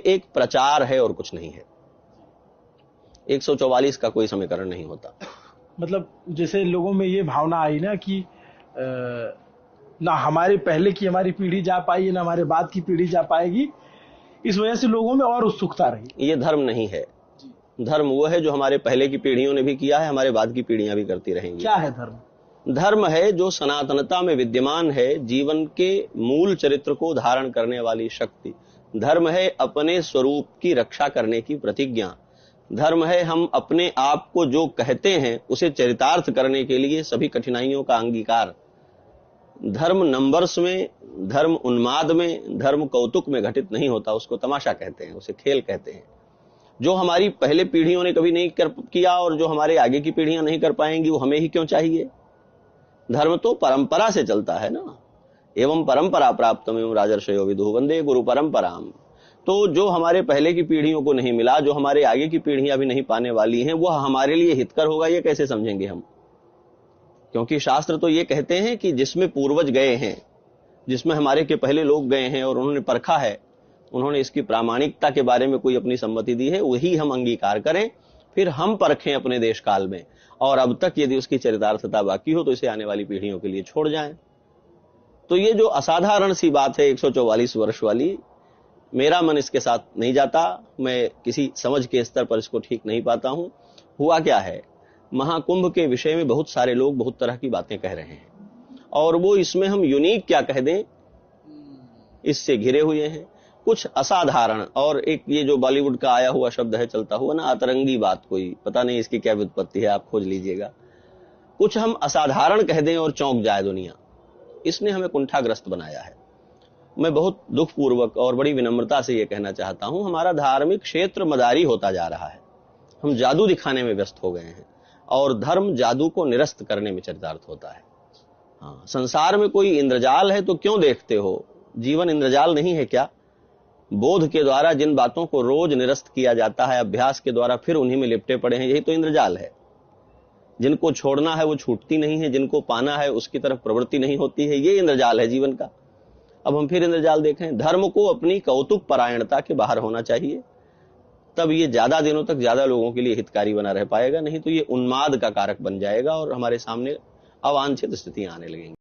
एक प्रचार है और कुछ नहीं है। 144 का कोई समीकरण नहीं होता। मतलब जैसे लोगों में ये भावना आई ना कि ना हमारे पहले की हमारी पीढ़ी जा पाई है, ना हमारे बाद की पीढ़ी जा पाएगी, इस वजह से लोगों में और उत्सुकता रही। ये धर्म नहीं है। धर्म वो है जो हमारे पहले की पीढ़ियों ने भी किया है, हमारे बाद की पीढ़ियां भी करती रहेंगी। क्या है धर्म? धर्म है जो सनातनता में विद्यमान है, जीवन के मूल चरित्र को धारण करने वाली शक्ति। धर्म है अपने स्वरूप की रक्षा करने की प्रतिज्ञा। धर्म है हम अपने आप को जो कहते हैं उसे चरितार्थ करने के लिए सभी कठिनाइयों का अंगीकार। धर्म नंबर्स में, धर्म उन्माद में, धर्म कौतुक में घटित नहीं होता, उसको तमाशा कहते हैं, उसे खेल कहते हैं। जो हमारी पहले पीढ़ियों ने कभी नहीं किया और जो हमारे आगे की पीढ़ियां नहीं कर पाएंगी, वो हमें ही क्यों चाहिए? धर्म तो परंपरा से चलता है ना। एवं परंपरा प्राप्तमेवं राजर्षयो विदुः वंदे गुरु परंपराम। तो जो हमारे पहले की पीढ़ियों को नहीं मिला, जो हमारे आगे की पीढ़ियां भी नहीं पाने वाली हैं, वह हमारे लिए हितकर होगा, ये कैसे समझेंगे हम? क्योंकि शास्त्र तो ये कहते हैं कि जिसमें पूर्वज गए हैं, जिसमें हमारे के पहले लोग गए हैं और उन्होंने परखा है, उन्होंने इसकी प्रामाणिकता के बारे में कोई अपनी सम्मति दी है, वही हम अंगीकार करें, फिर हम परखें अपने देश काल में, और अब तक यदि उसकी चरितार्थता बाकी हो तो इसे आने वाली पीढ़ियों के लिए छोड़ जाएं। तो ये जो असाधारण सी बात है 144 वर्ष वाली, मेरा मन इसके साथ नहीं जाता, मैं किसी समझ के स्तर पर इसको ठीक नहीं पाता हूं। हुआ क्या है, महाकुंभ के विषय में बहुत सारे लोग बहुत तरह की बातें कह रहे हैं, और वो इसमें हम यूनिक क्या कह दें, इससे घिरे हुए हैं। कुछ असाधारण, और एक ये जो बॉलीवुड का आया हुआ शब्द है चलता हुआ ना, अतरंगी बात, कोई पता नहीं इसकी क्या व्युत्पत्ति है, आप खोज लीजिएगा। कुछ हम असाधारण कह दें और चौंक जाए दुनिया, इसने हमें कुंठाग्रस्त बनाया है। मैं बहुत दुखपूर्वक और बड़ी विनम्रता से ये कहना चाहता हूं, हमारा धार्मिक क्षेत्र मदारी होता जा रहा है। हम जादू दिखाने में व्यस्त हो गए हैं, और धर्म जादू को निरस्त करने में चरितार्थ होता है। हाँ, संसार में कोई इंद्रजाल है तो क्यों देखते हो? जीवन इंद्रजाल नहीं है क्या? बोध के द्वारा जिन बातों को रोज निरस्त किया जाता है, अभ्यास के द्वारा फिर उन्हीं में लिपटे पड़े हैं, यही तो इंद्रजाल है। जिनको छोड़ना है वो छूटती नहीं है, जिनको पाना है उसकी तरफ प्रवृत्ति नहीं होती है, ये इंद्रजाल है जीवन का। अब हम फिर इंद्रजाल देखें। धर्म को अपनी कौतुक परायणता के बाहर होना चाहिए, तब ये ज्यादा दिनों तक ज्यादा लोगों के लिए हितकारी बना रह पाएगा, नहीं तो ये उन्माद का कारक बन जाएगा और हमारे सामने अवांछित स्थितियां आने लगेंगी।